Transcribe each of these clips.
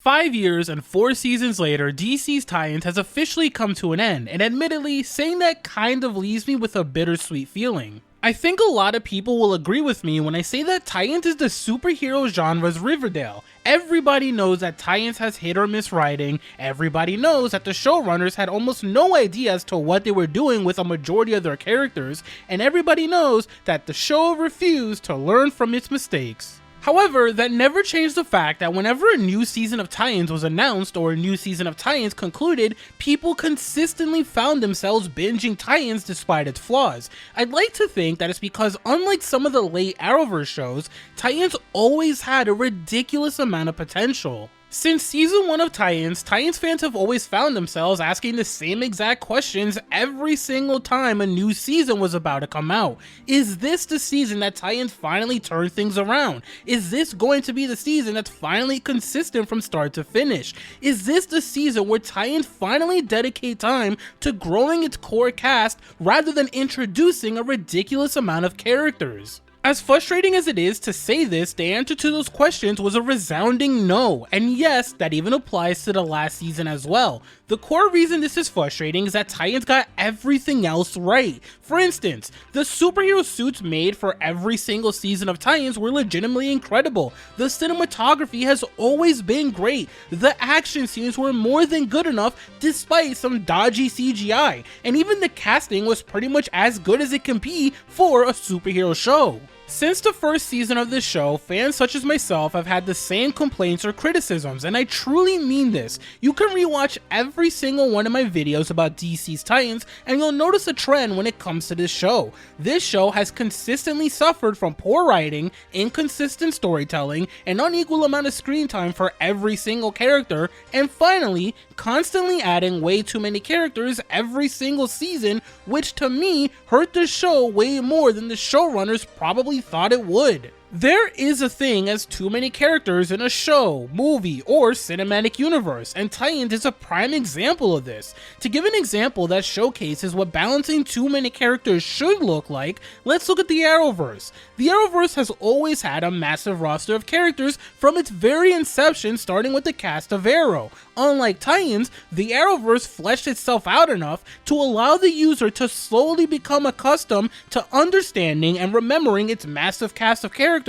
5 years and 4 seasons later, DC's Titans has officially come to an end, and admittedly, saying that kind of leaves me with a bittersweet feeling. I think a lot of people will agree with me when I say that Titans is the superhero genre's Riverdale. Everybody knows that Titans has hit or miss writing, everybody knows that the showrunners had almost no idea as to what they were doing with a majority of their characters, and everybody knows that the show refused to learn from its mistakes. However, that never changed the fact that whenever a new season of Titans was announced or a new season of Titans concluded, people consistently found themselves binging Titans despite its flaws. I'd like to think that it's because unlike some of the late Arrowverse shows, Titans always had a ridiculous amount of potential. Since season 1 of Titans fans have always found themselves asking the same exact questions every single time a new season was about to come out. Is this the season that Titans finally turn things around? Is this going to be the season that's finally consistent from start to finish? Is this the season where Titans finally dedicate time to growing its core cast rather than introducing a ridiculous amount of characters? As frustrating as it is to say this, the answer to those questions was a resounding no, and yes, that even applies to the last season as well. The core reason this is frustrating is that Titans got everything else right. For instance, the superhero suits made for every single season of Titans were legitimately incredible. The cinematography has always been great. The action scenes were more than good enough despite some dodgy CGI, and even the casting was pretty much as good as it can be for a superhero show. Since the first season of this show, fans such as myself have had the same complaints or criticisms, and I truly mean this. You can rewatch every single one of my videos about DC's Titans, and you'll notice a trend when it comes to this show. This show has consistently suffered from poor writing, inconsistent storytelling, an unequal amount of screen time for every single character, and finally, constantly adding way too many characters every single season, which to me hurt the show way more than the showrunners probably thought it would. There is a thing as too many characters in a show, movie, or cinematic universe, and Titans is a prime example of this. To give an example that showcases what balancing too many characters should look like, let's look at the Arrowverse. The Arrowverse has always had a massive roster of characters from its very inception, starting with the cast of Arrow. Unlike Titans, the Arrowverse fleshed itself out enough to allow the user to slowly become accustomed to understanding and remembering its massive cast of characters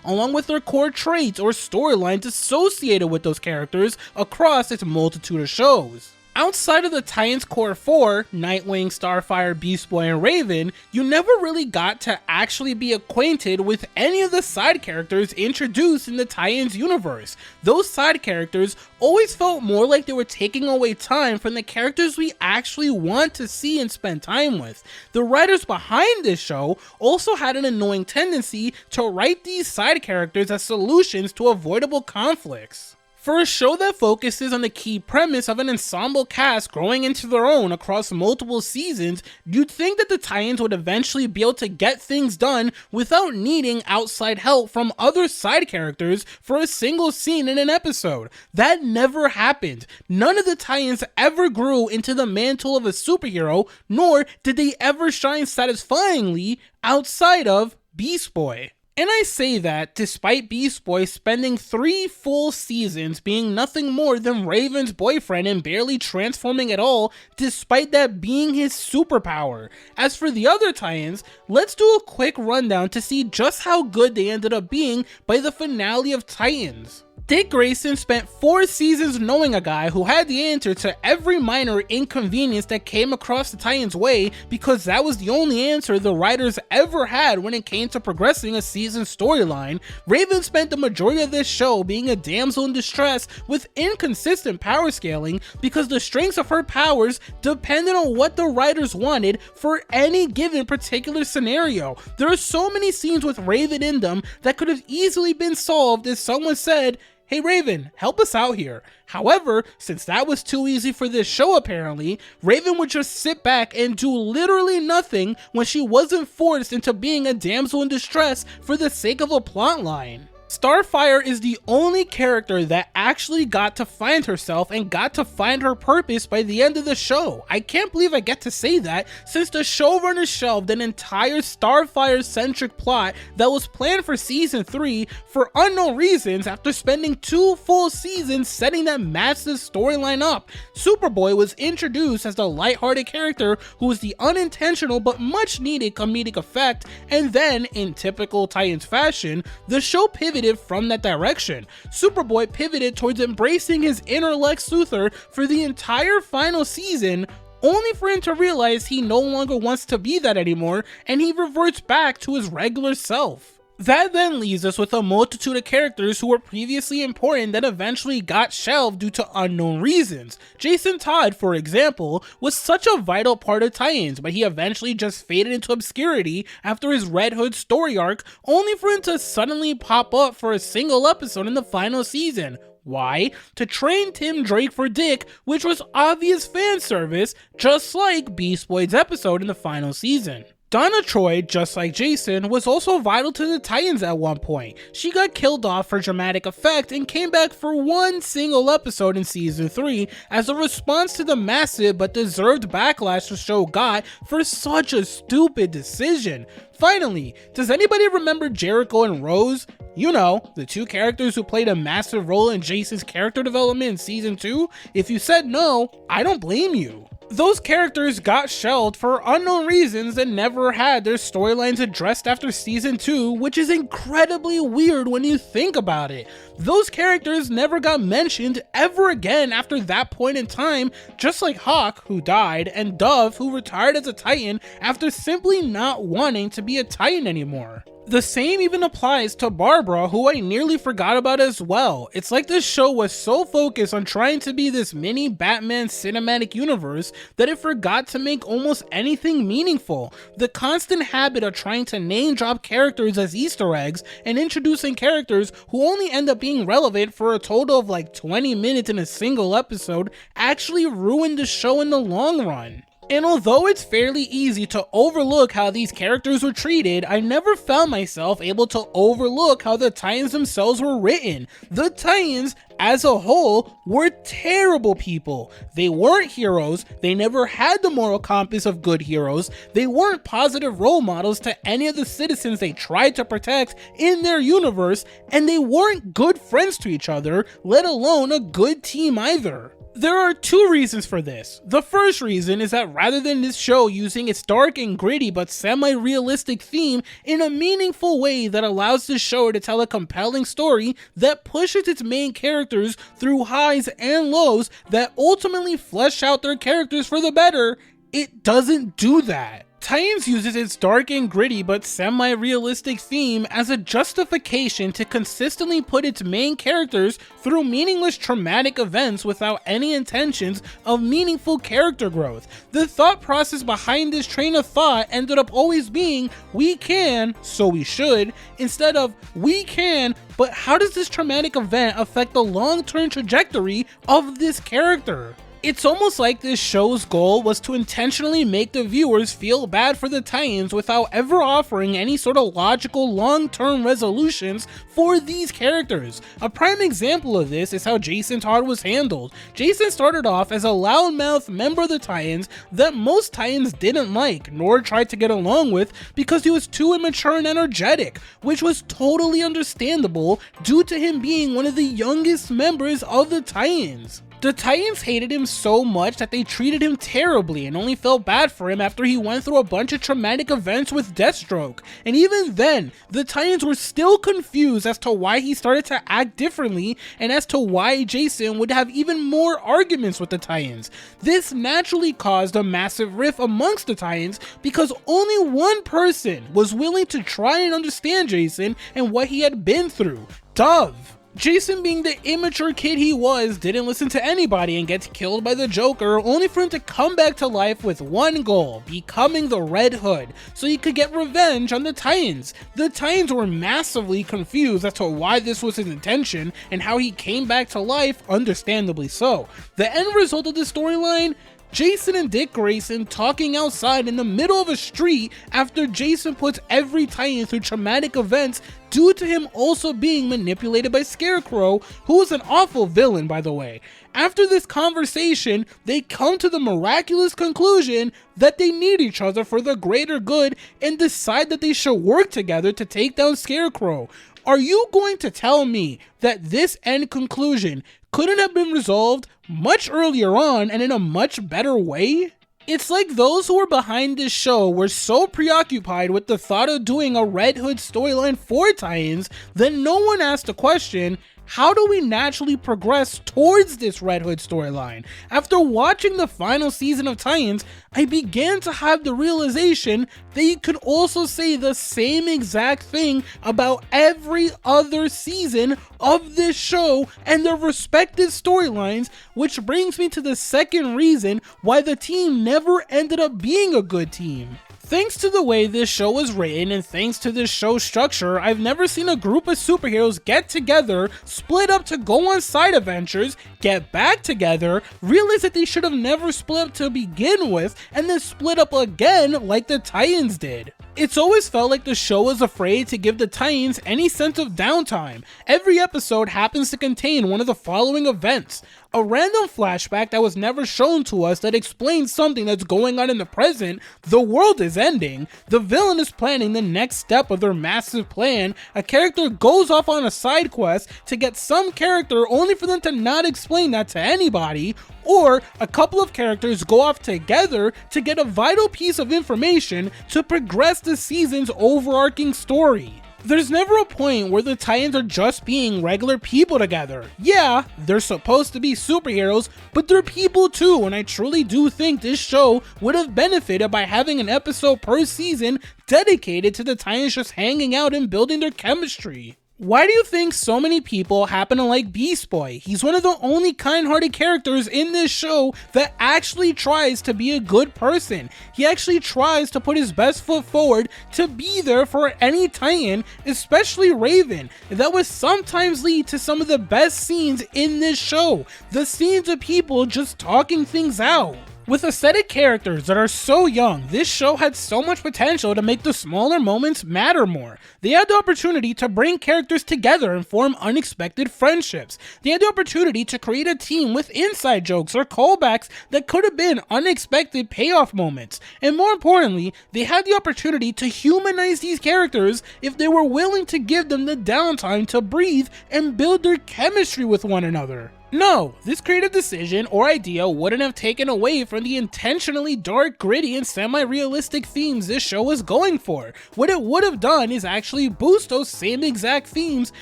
along with their core traits or storylines associated with those characters across its multitude of shows. Outside of the Titans core 4, Nightwing, Starfire, Beast Boy, and Raven, you never really got to actually be acquainted with any of the side characters introduced in the Titans universe. Those side characters always felt more like they were taking away time from the characters we actually want to see and spend time with. The writers behind this show also had an annoying tendency to write these side characters as solutions to avoidable conflicts. For a show that focuses on the key premise of an ensemble cast growing into their own across multiple seasons, you'd think that the Titans would eventually be able to get things done without needing outside help from other side characters for a single scene in an episode. That never happened. None of the Titans ever grew into the mantle of a superhero, nor did they ever shine satisfyingly outside of Beast Boy. And I say that despite Beast Boy spending 3 full seasons being nothing more than Raven's boyfriend and barely transforming at all, despite that being his superpower. As for the other Titans, let's do a quick rundown to see just how good they ended up being by the finale of Titans. Dick Grayson spent 4 seasons knowing a guy who had the answer to every minor inconvenience that came across the Titans' way because that was the only answer the writers ever had when it came to progressing a season storyline. Raven spent the majority of this show being a damsel in distress with inconsistent power scaling because the strengths of her powers depended on what the writers wanted for any given particular scenario. There are so many scenes with Raven in them that could have easily been solved if someone said, "Hey Raven, help us out here." However, since that was too easy for this show apparently, Raven would just sit back and do literally nothing when she wasn't forced into being a damsel in distress for the sake of a plotline. Starfire is the only character that actually got to find herself and got to find her purpose by the end of the show. I can't believe I get to say that, since the showrunner shelved an entire Starfire-centric plot that was planned for season 3 for unknown reasons after spending 2 full seasons setting that massive storyline up. Superboy was introduced as the lighthearted character who was the unintentional but much needed comedic effect, and then, in typical Titans fashion, the show pivoted from that direction. Superboy pivoted towards embracing his inner Lex Luthor for the entire final season, only for him to realize he no longer wants to be that anymore, and he reverts back to his regular self. That then leaves us with a multitude of characters who were previously important that eventually got shelved due to unknown reasons. Jason Todd, for example, was such a vital part of Titans, but he eventually just faded into obscurity after his Red Hood story arc, only for him to suddenly pop up for a single episode in the final season. Why? To train Tim Drake for Dick, which was obvious fan service, just like Beast Boy's episode in the final season. Donna Troy, just like Jason, was also vital to the Titans at one point. She got killed off for dramatic effect and came back for one single episode in season 3 as a response to the massive but deserved backlash the show got for such a stupid decision. Finally, does anybody remember Jericho and Rose? You know, the 2 characters who played a massive role in Jason's character development in season 2? If you said no, I don't blame you. Those characters got shelved for unknown reasons and never had their storylines addressed after season 2, which is incredibly weird when you think about it. Those characters never got mentioned ever again after that point in time, just like Hawk, who died, and Dove, who retired as a Titan after simply not wanting to be a Titan anymore. The same even applies to Barbara, who I nearly forgot about as well. It's like this show was so focused on trying to be this mini Batman cinematic universe that it forgot to make almost anything meaningful. The constant habit of trying to name drop characters as Easter eggs and introducing characters who only end up being relevant for a total of like 20 minutes in a single episode actually ruined the show in the long run. And although it's fairly easy to overlook how these characters were treated, I never found myself able to overlook how the Titans themselves were written. The Titans, as a whole, were terrible people. They weren't heroes, they never had the moral compass of good heroes, they weren't positive role models to any of the citizens they tried to protect in their universe, and they weren't good friends to each other, let alone a good team either. There are 2 reasons for this. The first reason is that rather than this show using its dark and gritty but semi-realistic theme in a meaningful way that allows the show to tell a compelling story that pushes its main characters through highs and lows that ultimately flesh out their characters for the better, it doesn't do that. Titans uses its dark and gritty but semi-realistic theme as a justification to consistently put its main characters through meaningless traumatic events without any intentions of meaningful character growth. The thought process behind this train of thought ended up always being, we can, so we should, instead of, we can, but how does this traumatic event affect the long-term trajectory of this character? It's almost like this show's goal was to intentionally make the viewers feel bad for the Titans without ever offering any sort of logical long-term resolutions for these characters. A prime example of this is how Jason Todd was handled. Jason started off as a loudmouth member of the Titans that most Titans didn't like, nor tried to get along with because he was too immature and energetic, which was totally understandable due to him being one of the youngest members of the Titans. The Titans hated him so much that they treated him terribly and only felt bad for him after he went through a bunch of traumatic events with Deathstroke. And even then, the Titans were still confused as to why he started to act differently and as to why Jason would have even more arguments with the Titans. This naturally caused a massive rift amongst the Titans because only one person was willing to try and understand Jason and what he had been through: Dove. Jason, being the immature kid he was, didn't listen to anybody and gets killed by the Joker, only for him to come back to life with one goal: becoming the Red Hood, so he could get revenge on the Titans. The Titans were massively confused as to why this was his intention and how he came back to life, understandably so. The end result of this storyline? Jason and Dick Grayson talking outside in the middle of a street after Jason puts every Titan through traumatic events due to him also being manipulated by Scarecrow, who is an awful villain, by the way. After this conversation, they come to the miraculous conclusion that they need each other for the greater good and decide that they should work together to take down Scarecrow. Are you going to tell me that this end conclusion couldn't have been resolved much earlier on and in a much better way? It's like those who were behind this show were so preoccupied with the thought of doing a Red Hood storyline for Titans that no one asked the question, how do we naturally progress towards this Red Hood storyline? After watching the final season of Titans, I began to have the realization that you could also say the same exact thing about every other season of this show and their respective storylines, which brings me to the second reason why the team never ended up being a good team. Thanks to the way this show was written and thanks to this show's structure, I've never seen a group of superheroes get together, split up to go on side adventures, get back together, realize that they should have never split up to begin with, and then split up again like the Titans did. It's always felt like the show was afraid to give the Titans any sense of downtime. Every episode happens to contain one of the following events: a random flashback that was never shown to us that explains something that's going on in the present, the world is ending, the villain is planning the next step of their massive plan, a character goes off on a side quest to get some character only for them to not explain that to anybody, or a couple of characters go off together to get a vital piece of information to progress the season's overarching story. There's never a point where the Titans are just being regular people together. Yeah, they're supposed to be superheroes, but they're people too, and I truly do think this show would have benefited by having an episode per season dedicated to the Titans just hanging out and building their chemistry. Why do you think so many people happen to like Beast Boy? He's one of the only kind-hearted characters in this show that actually tries to be a good person. He actually tries to put his best foot forward to be there for any Titan, especially Raven. That would sometimes lead to some of the best scenes in this show. The scenes of people just talking things out. With a set of characters that are so young, this show had so much potential to make the smaller moments matter more. They had the opportunity to bring characters together and form unexpected friendships. They had the opportunity to create a team with inside jokes or callbacks that could have been unexpected payoff moments. And more importantly, they had the opportunity to humanize these characters if they were willing to give them the downtime to breathe and build their chemistry with one another. No, this creative decision or idea wouldn't have taken away from the intentionally dark, gritty, and semi-realistic themes this show was going for. What it would have done is actually boost those same exact themes,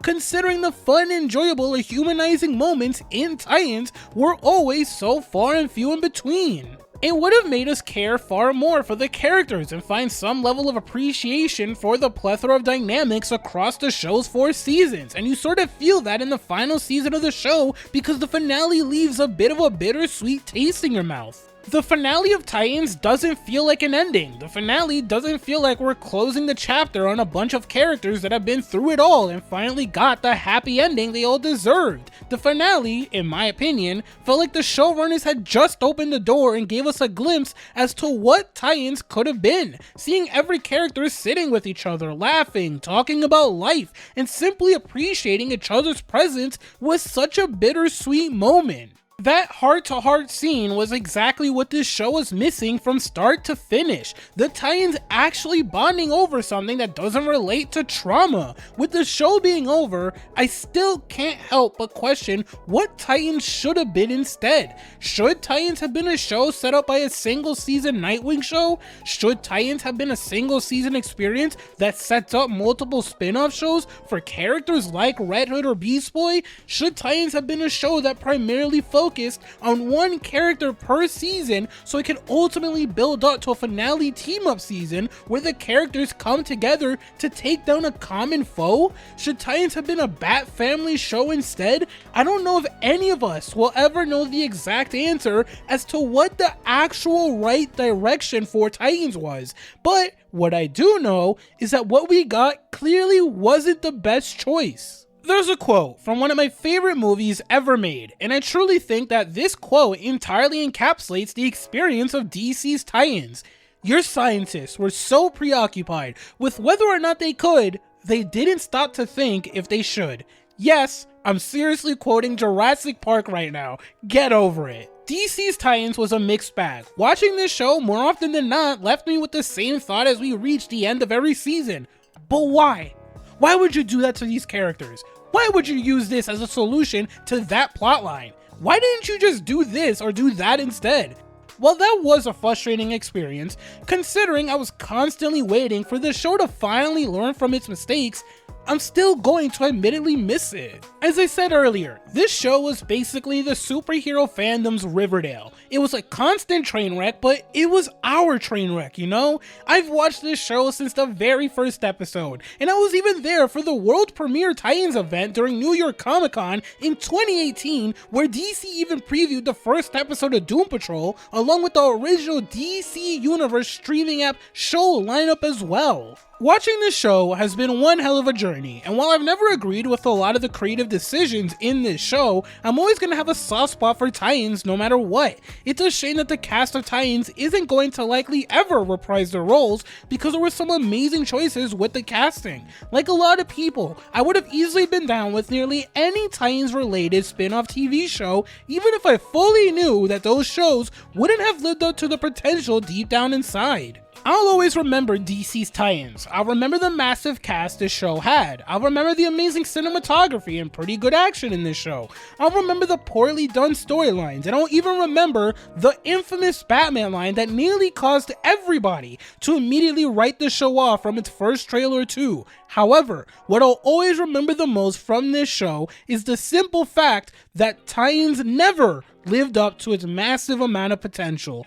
considering the fun, enjoyable, or humanizing moments in Titans were always so far and few in between. It would have made us care far more for the characters and find some level of appreciation for the plethora of dynamics across the show's 4 seasons, and you sort of feel that in the final season of the show because the finale leaves a bit of a bittersweet taste in your mouth. The finale of Titans doesn't feel like an ending. The finale doesn't feel like we're closing the chapter on a bunch of characters that have been through it all and finally got the happy ending they all deserved. The finale, in my opinion, felt like the showrunners had just opened the door and gave us a glimpse as to what Titans could have been. Seeing every character sitting with each other, laughing, talking about life, and simply appreciating each other's presence was such a bittersweet moment. That heart-to-heart scene was exactly what this show was missing from start to finish. The Titans actually bonding over something that doesn't relate to trauma. With the show being over, I still can't help but question what Titans should have been instead. Should Titans have been a show set up by a single season Nightwing show? Should Titans have been a single season experience that sets up multiple spin-off shows for characters like Red Hood or Beast Boy? Should Titans have been a show that primarily focused on one character per season so it can ultimately build up to a finale team-up season where the characters come together to take down a common foe? Should Titans have been a Bat Family show instead? I don't know if any of us will ever know the exact answer as to what the actual right direction for Titans was, but what I do know is that what we got clearly wasn't the best choice. There's a quote from one of my favorite movies ever made, and I truly think that this quote entirely encapsulates the experience of DC's Titans. Your scientists were so preoccupied with whether or not they could, they didn't stop to think if they should. Yes, I'm seriously quoting Jurassic Park right now. Get over it. DC's Titans was a mixed bag. Watching this show more often than not left me with the same thought as we reached the end of every season. But why? Why would you do that to these characters? Why would you use this as a solution to that plotline? Why didn't you just do this or do that instead? Well, that was a frustrating experience, considering I was constantly waiting for the show to finally learn from its mistakes. I'm still going to admittedly miss it. As I said earlier, this show was basically the superhero fandom's Riverdale. It was a constant train wreck, but it was our train wreck, you know? I've watched this show since the very first episode, and I was even there for the world premiere Titans event during New York Comic Con in 2018, where DC even previewed the first episode of Doom Patrol, along with the original DC Universe streaming app show lineup as well. Watching this show has been one hell of a journey, and while I've never agreed with a lot of the creative decisions in this show, I'm always going to have a soft spot for Titans no matter what. It's a shame that the cast of Titans isn't going to likely ever reprise their roles because there were some amazing choices with the casting. Like a lot of people, I would have easily been down with nearly any Titans related spin-off TV show, even if I fully knew that those shows wouldn't have lived up to the potential deep down inside. I'll always remember DC's Titans. I'll remember the massive cast this show had. I'll remember the amazing cinematography and pretty good action in this show. I'll remember the poorly done storylines, and I'll even remember the infamous Batman line that nearly caused everybody to immediately write the show off from its first trailer too. However, what I'll always remember the most from this show is the simple fact that Titans never lived up to its massive amount of potential.